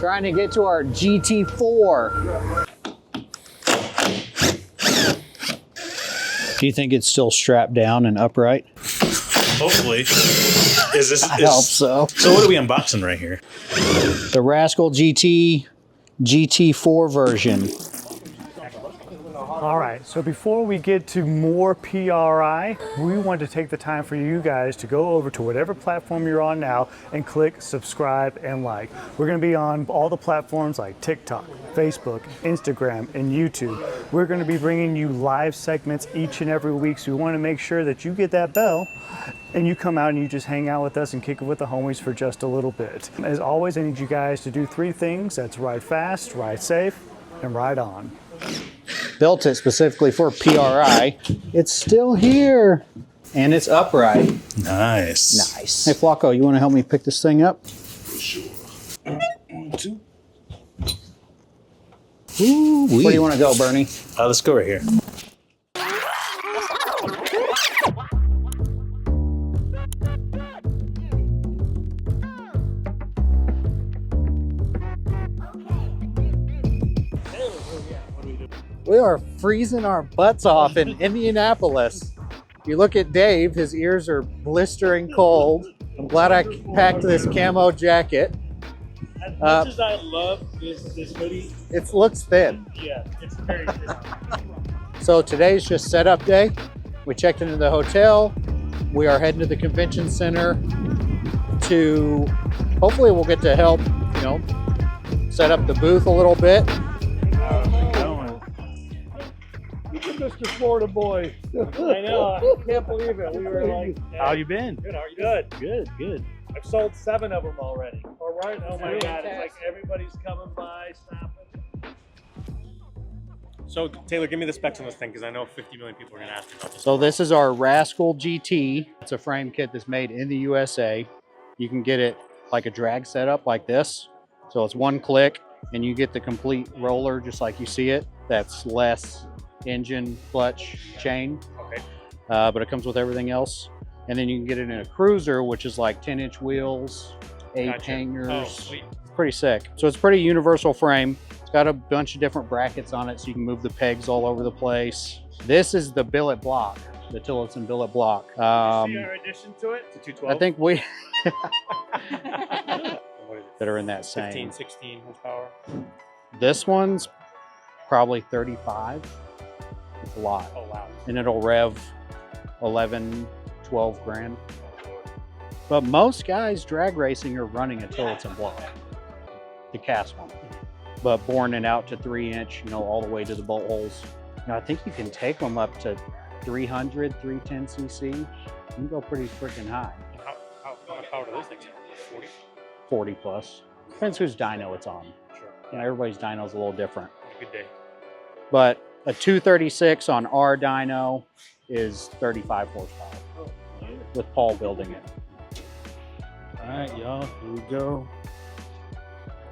Trying to get to our GT4. Do you think it's still strapped down and upright? Hopefully. I hope so. So what are we unboxing right here? The Rascal GT GT4 version. All right, so before we get to more PRI, we want to take the time for you guys to go over to whatever platform you're on now and click subscribe and like. We're going to be on all the platforms like TikTok, Facebook, Instagram, and YouTube. We're going to be bringing you live segments each and every week, so we want to make sure that you get that bell and you come out and you just hang out with us and kick it with the homies for just a little bit. As always, I need you guys to do 3 things. That's ride fast, ride safe, and ride on. Built it specifically for PRI. It's still here. And it's upright. Nice. Nice. Hey, Flacco, you want to help me pick this thing up? Sure. 1, 2. Ooh, where do you want to go, Bernie? Let's go right here. We are freezing our butts off in Indianapolis. You look at Dave, his ears are blistering cold. I'm glad I packed this camo jacket. As much as I love this hoodie, it looks thin. Yeah, it's very thin. So today's just setup day. We checked into the hotel. We are heading to the convention center to, hopefully we'll get to help, you know, set up the booth a little bit. Mr. Florida boy. I know. I can't believe it. We were like, hey, How you been? good. How are you? Good. Good, good. I've sold 7 of them already. All right. Oh my God. It's like everybody's coming by, stopping. So Taylor, give me the specs on this thing because I know 50 million people are going to ask me about this. So this is our Rascal GT. It's a frame kit that's made in the USA. You can get it like a drag setup like this. So it's 1 click and you get the complete roller just like you see it. That's less engine, clutch, chain. Okay. But it comes with everything else. And then you can get it in a cruiser, which is like 10-inch wheels, 8 Gotcha. hangers. Oh, sweet. Pretty sick. So it's pretty universal frame. It's got a bunch of different brackets on it so you can move the pegs all over the place. This is the billet block, the Tillotson billet block. See our addition to it? It's a 212. I think we What is it? that are in that same. 15, 16 horsepower. This one's probably 35. It's a lot. Oh, wow. And it'll rev 11, 12 grand. But most guys drag racing are running a Tillotson block, the cast one. But boring it out to 3-inch, you know, all the way to the bolt holes. Now I think you can take them up to 300, 310 cc. You can go pretty freaking high. How much power do those things have? 40? 40 plus. Depends whose dyno it's on. Sure. You know, everybody's dyno is a little different. Good day. But a 236 on our dyno is 35 horsepower with Paul building it. All right, y'all, here we go.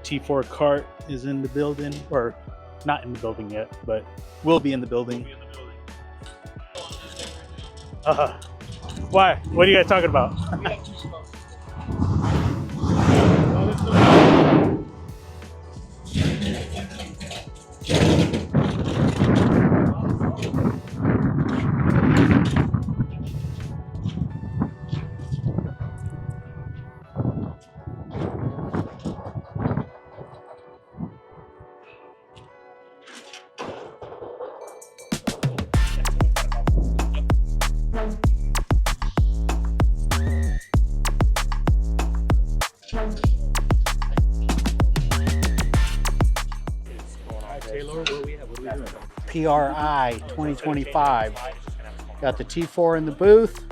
T4 cart is in the building, or not in the building yet, but will be in the building. Why? What are you guys talking about? PRI 2025. Got the T4 in the booth,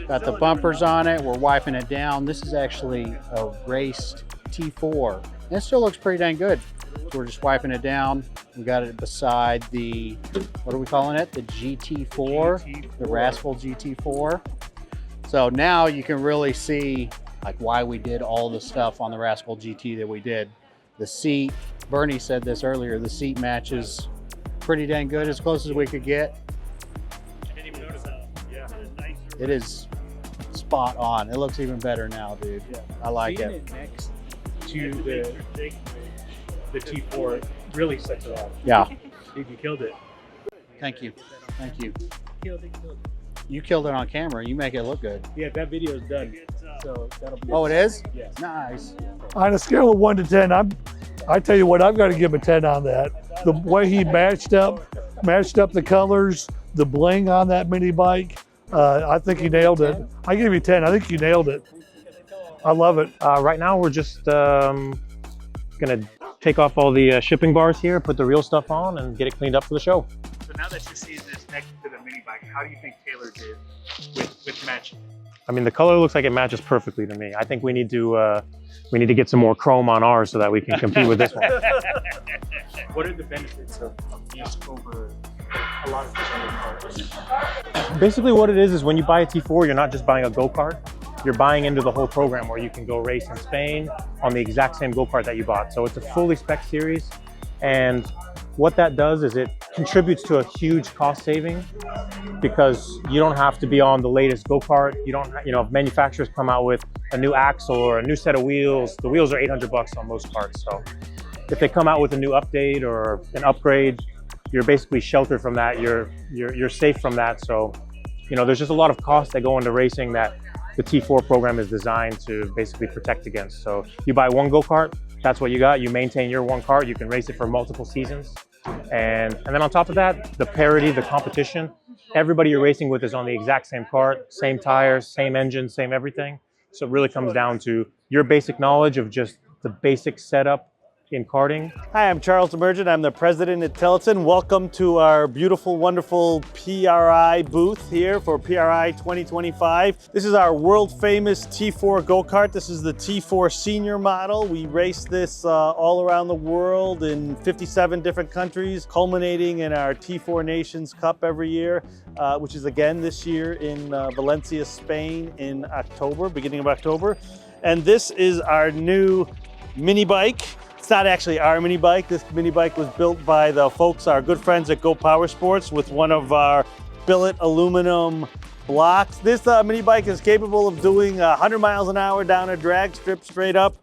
got the bumpers on it. We're wiping it down. This is actually a raced T4. And it still looks pretty dang good. So we're just wiping it down. We got it beside the, what are we calling it? The GT4, the Rascal GT4. So now you can really see like why we did all the stuff on the Rascal GT that we did. The seat, Bernie said this earlier, the seat matches pretty dang good, as close as we could get. I didn't even notice that. Yeah, nicer. It is spot on. It looks even better now, dude. Yeah. I like Seeing it. next to the T4 really sets it off. Yeah. Dude, you killed it. Thank you. Thank you. Killed it. You killed it on camera. You make it look good. Yeah, that video is done. So that'll be. Oh, it is? Yes. Nice. On a scale of 1 to 10, I tell you what, I've got to give him a 10 on that. The way he matched up the colors, the bling on that mini bike, I think he nailed it. I give you 10. I think you nailed it. I love it. Right now, we're just gonna take off all the shipping bars here, put the real stuff on, and get it cleaned up for the show. So now that you see this next to the mini bike, how do you think Taylor did with matching? I mean, the color looks like it matches perfectly to me. I think we need to get some more chrome on ours so that we can compete with this one. What are the benefits of these over a lot of these other cars? Basically, what it is when you buy a T4, you're not just buying a go-kart. You're buying into the whole program where you can go race in Spain on the exact same go-kart that you bought. So it's a fully spec series. And what that does is it contributes to a huge cost saving because you don't have to be on the latest go-kart. You don't, if manufacturers come out with a new axle or a new set of wheels, the wheels are $800 on most parts. So if they come out with a new update or an upgrade, you're basically sheltered from that. You're safe from that. So, there's just a lot of costs that go into racing that the T4 program is designed to basically protect against. So you buy one go-kart, that's what you got. You maintain your one kart, you can race it for multiple seasons. And then on top of that, the parity, the competition, everybody you're racing with is on the exact same kart, same tires, same engine, same everything. So it really comes down to your basic knowledge of just the basic setup in karting. Hi, I'm Charles Emergent. I'm the president at Tillotson. Welcome to our beautiful, wonderful PRI booth here for PRI 2025. This is our world famous T4 go-kart. This is the T4 senior model. We race this all around the world in 57 different countries, culminating in our T4 Nations Cup every year, which is again this year in Valencia, Spain in October, beginning of October. And this is our new mini bike. It's not actually our mini bike. This mini bike was built by the folks, our good friends at GoPowerSports, with one of our billet aluminum blocks. This mini bike is capable of doing 100 miles an hour down a drag strip straight up.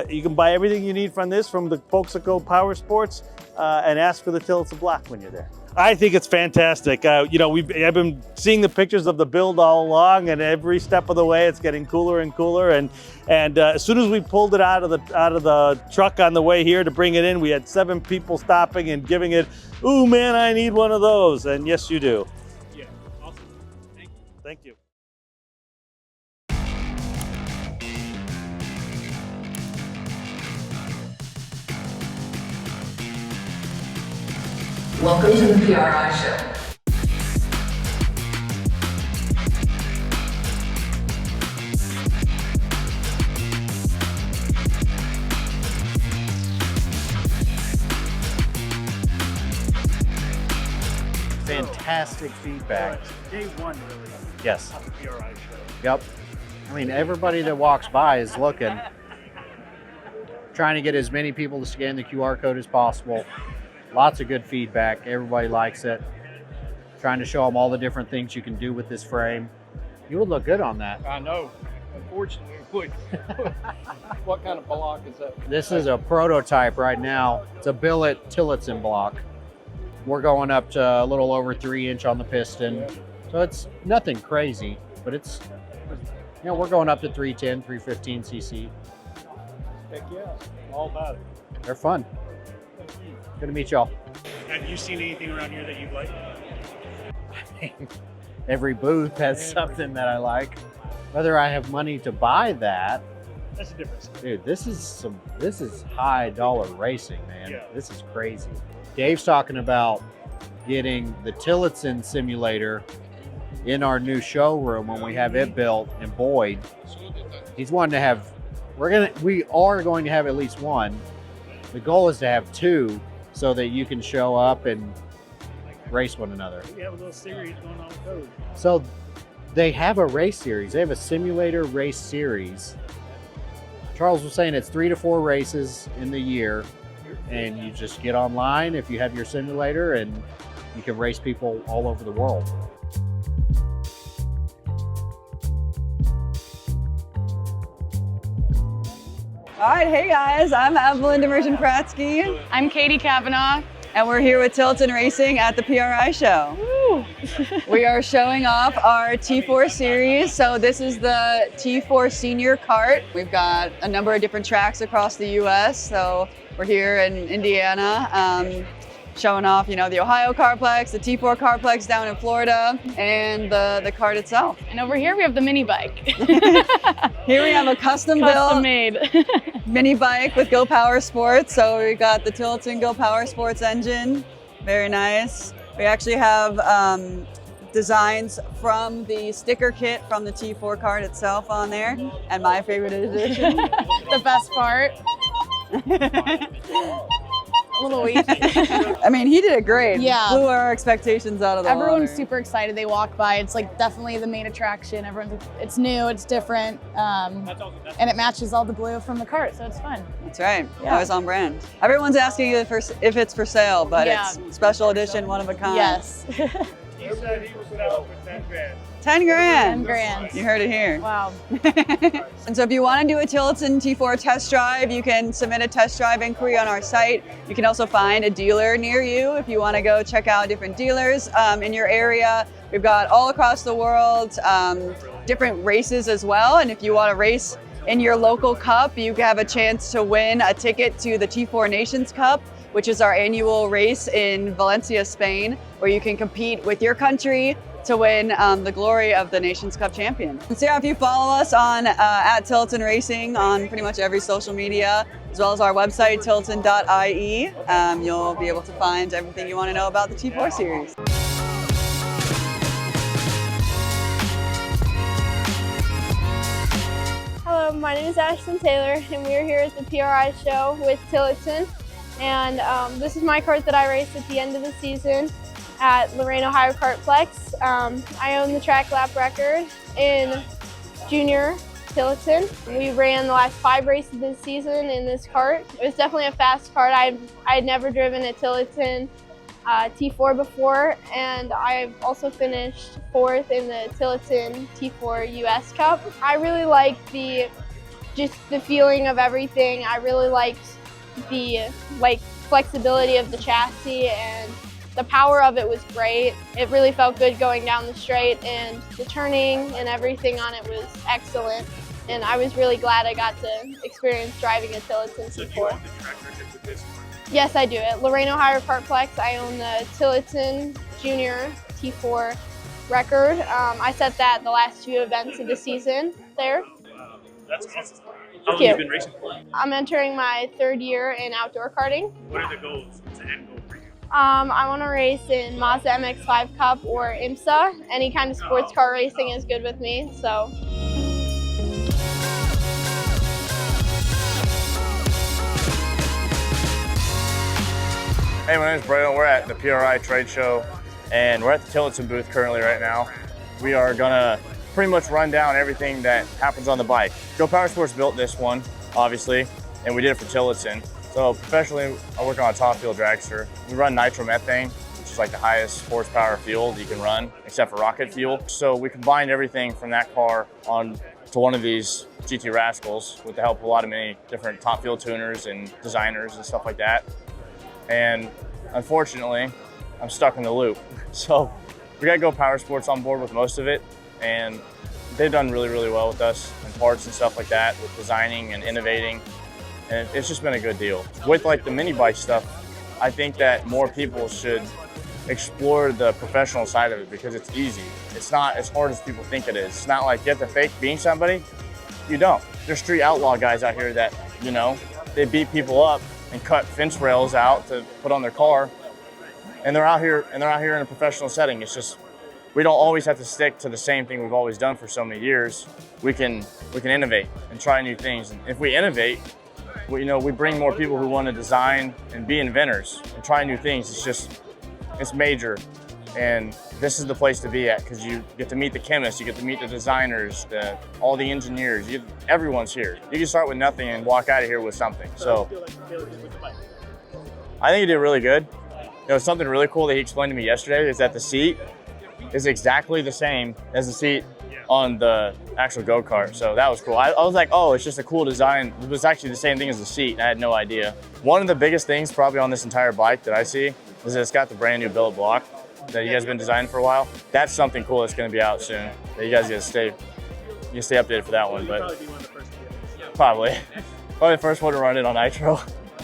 You can buy everything you need from this from the folks at GoPowerSports and ask for the Tillotson block when you're there. I think it's fantastic. I've been seeing the pictures of the build all along, and every step of the way, it's getting cooler and cooler. And as soon as we pulled it out of the truck on the way here to bring it in, we had 7 people stopping and giving it, "Ooh, man, I need one of those." And yes, you do. Yeah, awesome. Thank you. Welcome to the PRI Show. Fantastic feedback. Day one, really, Yes. of the PRI show. Yep. I mean, everybody that walks by is looking, trying to get as many people to scan the QR code as possible. Lots of good feedback. Everybody likes it. Trying to show them all the different things you can do with this frame. You would look good on that. I know. Unfortunately, it would. What kind of block is that? This is a prototype right now. It's a billet Tillotson block. We're going up to a little over 3-inch on the piston. So it's nothing crazy, but it's, we're going up to 310, 315 cc. Heck yeah, all about it. They're fun. Good to meet y'all. Have you seen anything around here that you like? Every booth has something that I like. Whether I have money to buy that, That's a difference. dude, this is high dollar racing, man. Yeah. This is crazy. Dave's talking about getting the Tillotson simulator in our new showroom when we have it built in Boyd. He's wanting to have, we are going to have at least one. The goal is to have 2 so that you can show up and race one another. We have a little series going on with those. So they have a race series. They have a simulator race series. Charles was saying it's 3 to 4 races in the year, and you just get online if you have your simulator and you can race people all over the world. All right, hey guys, I'm Evelyn Pratsky. I'm Katie Kavanaugh. And we're here with Tillotson Racing at the PRI Show. We are showing off our T4 series. So this is the T4 senior kart. We've got a number of different tracks across the US. So we're here in Indiana, showing off, you know, the Ohio Kartplex, the T4 Kartplex down in Florida, and the kart itself. And over here we have the mini bike. Here we have a custom-built made mini bike with GoPowerSports. So we got the Tillotson GoPowerSports engine, very nice. We actually have designs from the sticker kit from the T4 kart itself on there, and my favorite edition. The best part. A little weak. I mean, he did it great. Yeah. Blew our expectations out of the Everyone's water. super excited. They walk by. It's like definitely the main attraction. It's new, it's different, and it matches all the blue from the kart, so it's fun. That's right. Yeah. Always on brand. Everyone's asking if it's for sale, but Yeah. it's special edition, one of a kind. Yes. He said he was out for 10 grand. 10 grand. 10 grand. You heard it here. Wow. And so if you want to do a Tillotson T4 test drive, you can submit a test drive inquiry on our site. You can also find a dealer near you if you want to go check out different dealers in your area. We've got all across the world, different races as well. And if you want to race in your local cup, you have a chance to win a ticket to the T4 Nations Cup, which is our annual race in Valencia, Spain, where you can compete with your country to win the glory of the Nations Cup champion. So yeah, if you follow us on at Tillotson Racing on pretty much every social media, as well as our website, tillotson.ie, you'll be able to find everything you want to know about the T4 series. Hello, my name is Ashton Taylor, and we are here at the PRI Show with Tillotson. And this is my kart that I raced at the end of the season at Lorain, Ohio Kartplex. I own the track lap record in junior Tillotson. We ran the last 5 races this season in this kart. It was definitely a fast kart. I'd never driven a Tillotson T4 before, and I've also finished 4th in the Tillotson T4 US Cup. I really liked just the feeling of everything. I really liked the flexibility of the chassis, and the power of it was great. It really felt good going down the straight, and the turning and everything on it was excellent. And I was really glad I got to experience driving a Tillotson T4. So do you own the track record with this one? Yes, I do. At Lorain, Ohio Kartplex, I own the Tillotson Junior T4 record. I set that the last 2 events of the season there. That's awesome. How long you. have you been racing for? I'm entering my 3rd year in outdoor karting. What are the goals? What's the end goal for you? I want to race in Mazda MX-5 Cup or IMSA. Any kind of sports car racing is good with me, so. Hey, my name is Bryland. We're at the PRI trade show, and we're at the Tillotson booth currently right now. We are gonna pretty much run down everything that happens on the bike. GoPowerSports built this one, obviously, and we did it for Tillotson. So professionally, I work on a top fuel dragster. We run nitromethane, which is like the highest horsepower fuel that you can run, except for rocket fuel. So we combined everything from that car on to one of these GT Rascals with the help of a lot of many different top fuel tuners and designers and stuff like that. And unfortunately, I'm stuck in the loop. So we got GoPowerSports on board with most of it, and they've done really, really well with us and parts and stuff like that with designing and innovating. And it's just been a good deal. With like the mini bike stuff, I think that more people should explore the professional side of it because it's easy. It's not as hard as people think it is. It's not like you have to fake being somebody. You don't. There's street outlaw guys out here that, you know, they beat people up and cut fence rails out to put on their car. And they're out here in a professional setting. It's just, we don't always have to stick to the same thing we've always done for so many years. We can innovate and try new things. And if we innovate, we bring more people who want to design and be inventors and try new things. It's major. And this is the place to be at because you get to meet the chemists, you get to meet the designers, all the engineers, everyone's here. You can start with nothing and walk out of here with something. So I think he did really good. Something really cool that he explained to me yesterday is that the seat is exactly the same as the seat on the actual go-kart. So that was cool. I was like, oh, it's just a cool design. It was actually the same thing as the seat. I had no idea. One of the biggest things probably on this entire bike that I see is that it's got the brand new billet block that you guys have been designing for a while. That's something cool that's gonna be out soon. That you guys gotta stay updated for that one. But probably the first one to run it on Nitro.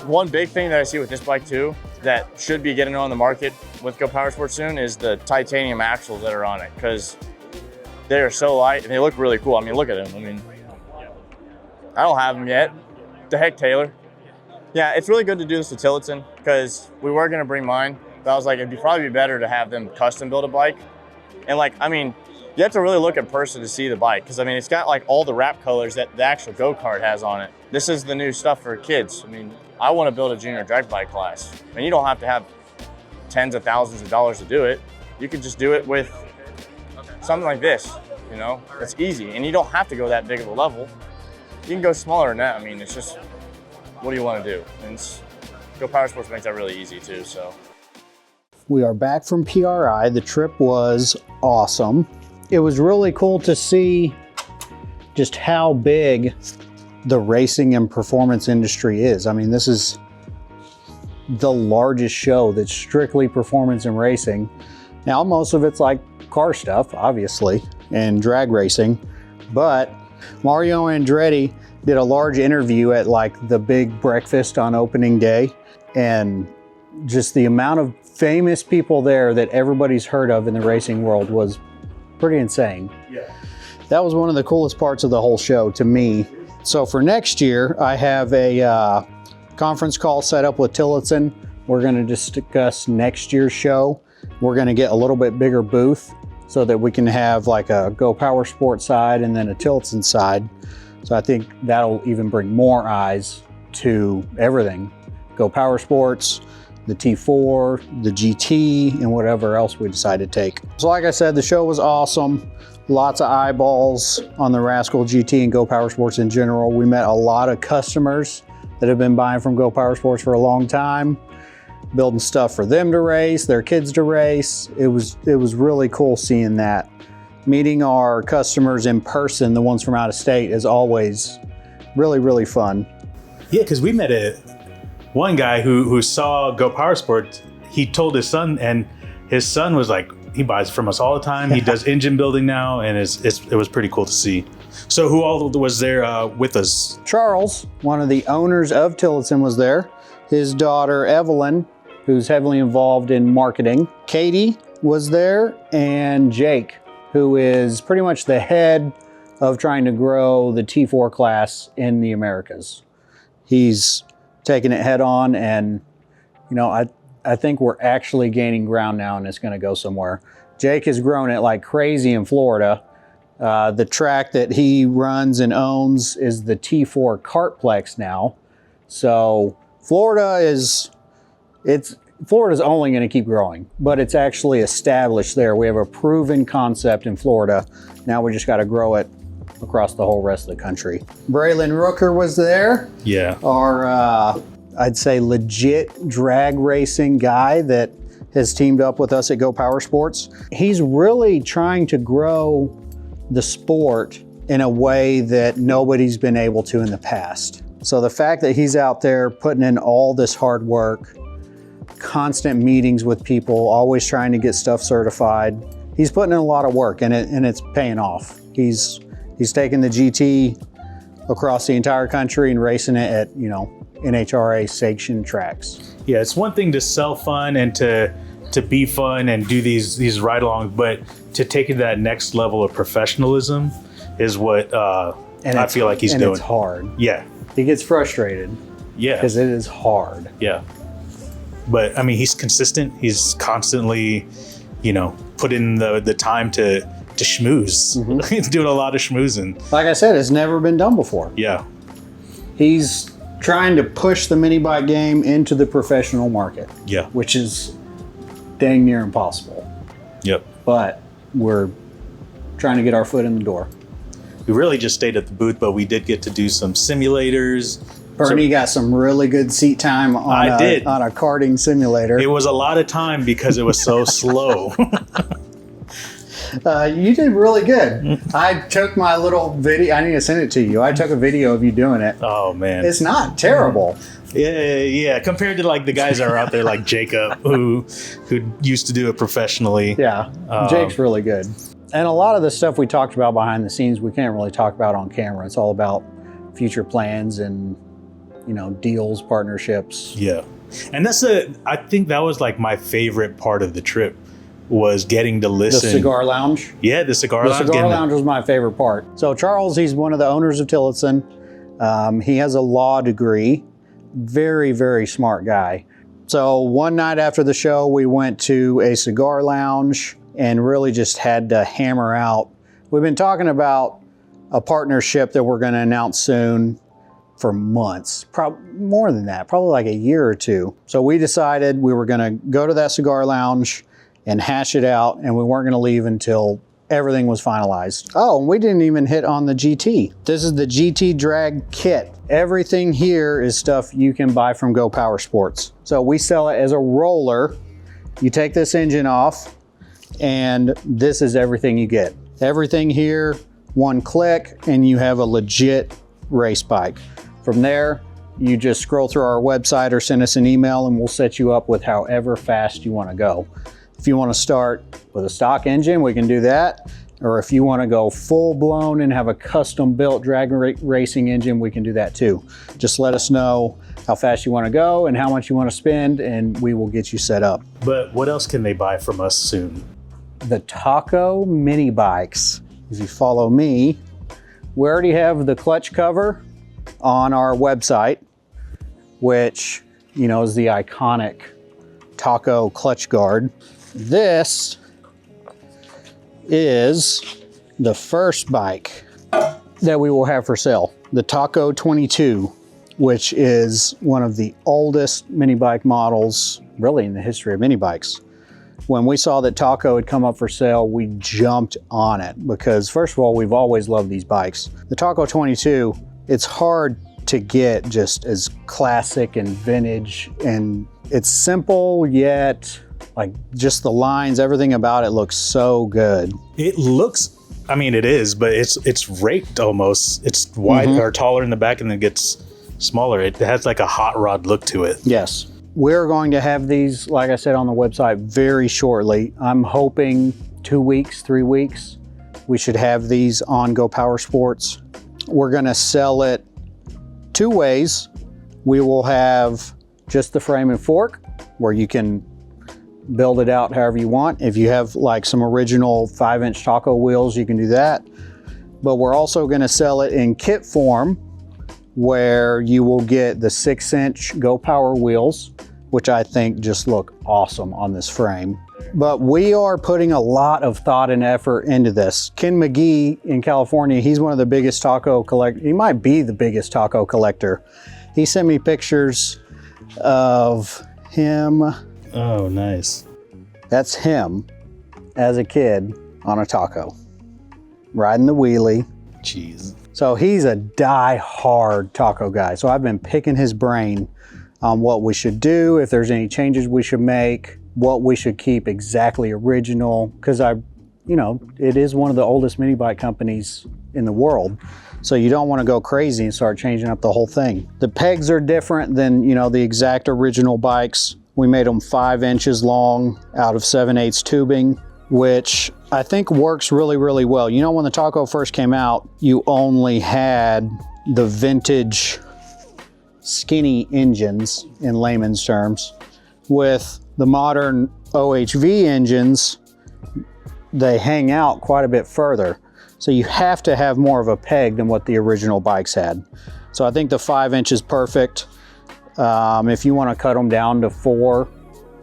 One big thing that I see with this bike too, that should be getting on the market with GoPowerSports soon, is the titanium axles that are on it, because they are so light and they look really cool. I mean, look at them. I mean, I don't have them yet. The heck, Taylor. Yeah, it's really good to do this to Tillotson, because we were gonna bring mine, but I was like, it'd probably be better to have them custom build a bike. And like, I mean, you have to really look in person to see the bike, because I mean, it's got like all the wrap colors that the actual go-kart has on it. This is the new stuff for kids. I mean, I want to build a junior drag bike class, and you don't have to have tens of thousands of dollars to do it. You could just do it with something like this, you know? It's easy, and you don't have to go that big of a level. You can go smaller than that. I mean, it's just, what do you want to do? And GoPowerSports makes that really easy too, so. We are back from PRI. The trip was awesome. It was really cool to see just how big the racing and performance industry is. I mean, this is the largest show that's strictly performance and racing. Now, most of it's like car stuff, obviously, and drag racing, but Mario Andretti did a large interview at like the big breakfast on opening day, and just the amount of famous people there that everybody's heard of in the racing world was pretty insane. Yeah. That was one of the coolest parts of the whole show to me. So for next year, I have a conference call set up with Tillotson. We're gonna discuss next year's show. We're gonna get a little bit bigger booth so that we can have like a GoPowerSports side and then a Tillotson side. So I think that'll even bring more eyes to everything. GoPowerSports, the T4, the GT, and whatever else we decide to take. So like I said, the show was awesome. Lots of eyeballs on the Rascal GT and GoPowerSports in general. We met a lot of customers that have been buying from GoPowerSports for a long time, building stuff for them to race, their kids to race. It was really cool seeing that. Meeting our customers in person, the ones from out of state, is always really, really fun. Yeah, because we met one guy who saw GoPowerSports. He told his son, and his son was like, he buys from us all the time. He does engine building now, and it was pretty cool to see. So who all was there with us? Charles, one of the owners of Tillotson, was there. His daughter, Evelyn, who's heavily involved in marketing. Katie was there, and Jake, who is pretty much the head of trying to grow the T4 class in the Americas. He's taking it head on, and you know, I think we're actually gaining ground now, and it's going to go somewhere. Jake has grown it like crazy in Florida. The track that he runs and owns is the T4 Kartplex now. So Florida's only going to keep growing, but it's actually established there. We have a proven concept in Florida. Now we just got to grow it across the whole rest of the country. Bryland Rooker was there. Yeah. Our, I'd say legit drag racing guy that has teamed up with us at GoPowerSports. He's really trying to grow the sport in a way that nobody's been able to in the past. So the fact that he's out there putting in all this hard work, constant meetings with people, always trying to get stuff certified, he's putting in a lot of work, and it's paying off. He's taking the GT across the entire country and racing it at, you know, NHRA sanctioned tracks. Yeah, it's one thing to sell fun and to be fun and do these ride-alongs, but to take it to that next level of professionalism is what I feel like he's doing. It's hard. Yeah. He gets frustrated. Yeah. Because it is hard. Yeah. But I mean, he's consistent. He's constantly, you know, put in the time to schmooze. Mm-hmm. He's doing a lot of schmoozing. Like I said, it's never been done before. Yeah. He's trying to push the mini bike game into the professional market. Yeah. Which is dang near impossible. Yep. But we're trying to get our foot in the door. We really just stayed at the booth, but we did get to do some simulators. Bernie got some really good seat time on a karting simulator. It was a lot of time because it was so slow. You did really good. I took my little video. I need to send it to you. I took a video of you doing it. Oh man, it's not terrible. Yeah. Compared to like the guys that are out there like Jacob, who used to do it professionally. Yeah, Jake's really good. And a lot of the stuff we talked about behind the scenes, we can't really talk about on camera. It's all about future plans and, you know, deals, partnerships. Yeah. And I think that was like my favorite part of the trip, was getting to listen. The cigar lounge? Yeah, the cigar lounge. The cigar lounge was my favorite part. So Charles, he's one of the owners of Tillotson. He has a law degree. Very, very smart guy. So one night after the show, we went to a cigar lounge and really just had to hammer out. We've been talking about a partnership that we're going to announce soon for months, probably more than that, probably like a year or two. So we decided we were going to go to that cigar lounge and hash it out, and we weren't going to leave until everything was finalized. Oh, and we didn't even hit on the GT. This is the GT drag kit. Everything here is stuff you can buy from GoPowerSports. So we sell it as a roller. You take this engine off, and this is everything you get. Everything here, one click, and you have a legit race bike. From there, you just scroll through our website or send us an email, and we'll set you up with however fast you want to go. If you want to start with a stock engine, we can do that. Or if you want to go full blown and have a custom built drag racing engine, we can do that too. Just let us know how fast you want to go and how much you want to spend, and we will get you set up. But what else can they buy from us soon? The Taco mini bikes. If you follow me, we already have the clutch cover on our website, which, you know, is the iconic Taco clutch guard. This is the first bike that we will have for sale, the Taco 22, which is one of the oldest mini bike models really in the history of mini bikes. When we saw that Taco had come up for sale, we jumped on it because, first of all, we've always loved these bikes. The Taco 22, it's hard to get just as classic and vintage, and it's simple yet like just the lines, everything about it looks so good. It looks, I mean, it is, but it's raked almost. It's wide or taller in the back and then gets smaller. It has like a hot rod look to it. Yes. We're going to have these, like I said, on the website very shortly. I'm hoping 2 weeks, 3 weeks, we should have these on GoPowerSports. We're going to sell it two ways. We will have just the frame and fork, where you can build it out however you want. If you have like some original 5-inch Taco wheels, you can do that. But we're also going to sell it in kit form, where you will get the 6-inch GoPower wheels, which I think just look awesome on this frame. But we are putting a lot of thought and effort into this. Ken McGee in California, he's one of the biggest taco collectors. He might be the biggest taco collector. He sent me pictures of him. Oh, nice. That's him as a kid on a taco, riding the wheelie. Jeez. So he's a die-hard taco guy. So I've been picking his brain on what we should do, if there's any changes we should make, what we should keep exactly original, because it is one of the oldest mini bike companies in the world. So you don't want to go crazy and start changing up the whole thing. The pegs are different than, the exact original bikes. We made them 5 inches long out of 7/8 tubing, which I think works really, really well. When the Taco first came out, you only had the vintage skinny engines in layman's terms. With the modern OHV engines, they hang out quite a bit further. So you have to have more of a peg than what the original bikes had. So I think the 5 inch is perfect. If you want to cut them down to 4,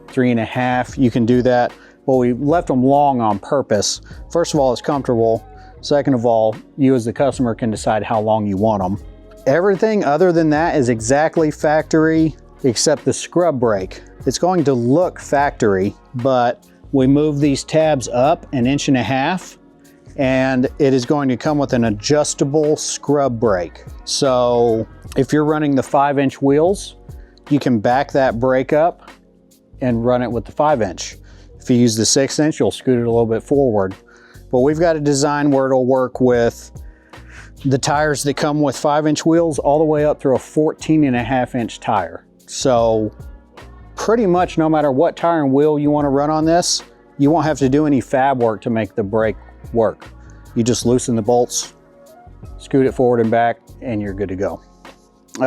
3.5, you can do that. Well, we left them long on purpose. First of all, it's comfortable. Second of all, you as the customer can decide how long you want them. Everything other than that is exactly factory, except the scrub brake. It's going to look factory, but we move these tabs up 1.5 inches, and it is going to come with an adjustable scrub brake. So if you're running the 5-inch wheels, you can back that brake up and run it with the 5-inch. If you use the 6-inch, you'll scoot it a little bit forward. But we've got a design where it'll work with the tires that come with 5-inch wheels all the way up through a 14.5-inch tire. So pretty much no matter what tire and wheel you want to run on this, you won't have to do any fab work to make the brake work. You just loosen the bolts, scoot it forward and back, and you're good to go.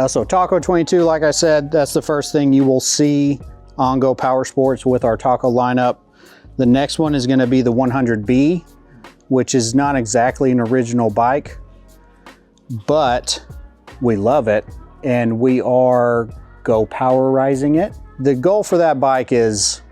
So Taco 22, like I said, that's the first thing you will see on GoPowerSports with our Taco lineup. The next one is going to be the 100B, which is not exactly an original bike, but we love it and we are GoPowerizing it. The goal for that bike is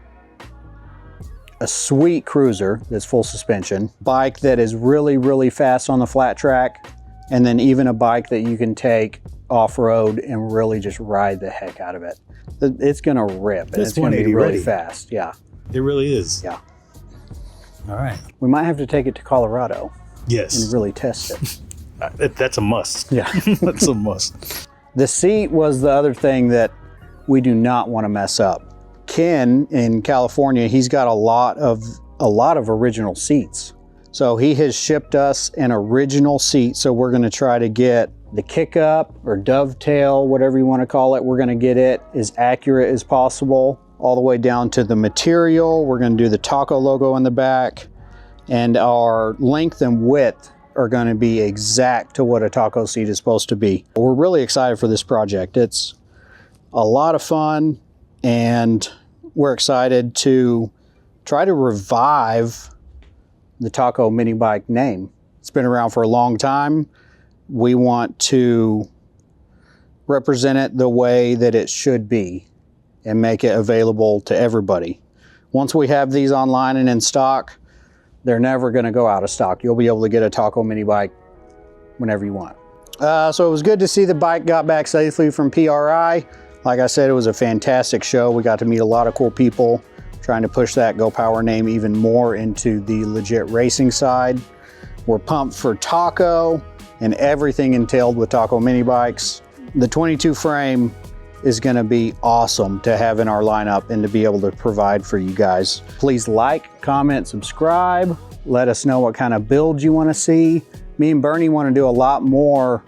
a sweet cruiser that's full suspension, bike that is really, really fast on the flat track, and then even a bike that you can take off-road and really just ride the heck out of it. It's gonna rip and it's gonna be really fast. Yeah. It really is. Yeah. All right. We might have to take it to Colorado. Yes. And really test it. That's a must. Yeah. That's a must. The seat was the other thing that we do not want to mess up. Ken in California, he's got a lot of original seats. So he has shipped us an original seat. So we're going to try to get the kick up or dovetail, whatever you want to call it. We're going to get it as accurate as possible, all the way down to the material. We're going to do the Taco logo in the back, and our length and width are going to be exact to what a Taco seat is supposed to be. We're really excited for this project. It's a lot of fun, and we're excited to try to revive the Taco mini bike name. It's been around for a long time. We want to represent it the way that it should be and make it available to everybody. Once we have these online and in stock, they're never going to go out of stock. You'll be able to get a Taco mini bike whenever you want. So it was good to see the bike got back safely from PRI. Like I said, it was a fantastic show. We got to meet a lot of cool people, trying to push that Go Power name even more into the legit racing side. We're pumped for Taco and everything entailed with Taco mini bikes. The 22 frame is going to be awesome to have in our lineup and to be able to provide for you guys. Please like, comment, subscribe. Let us know what kind of builds you want to see. Me and Bernie want to do a lot more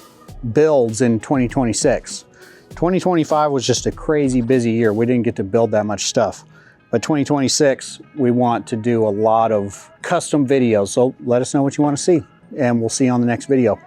builds in 2026. 2025 was just a crazy busy year. We didn't get to build that much stuff. But 2026, we want to do a lot of custom videos. So let us know what you want to see, and we'll see you on the next video.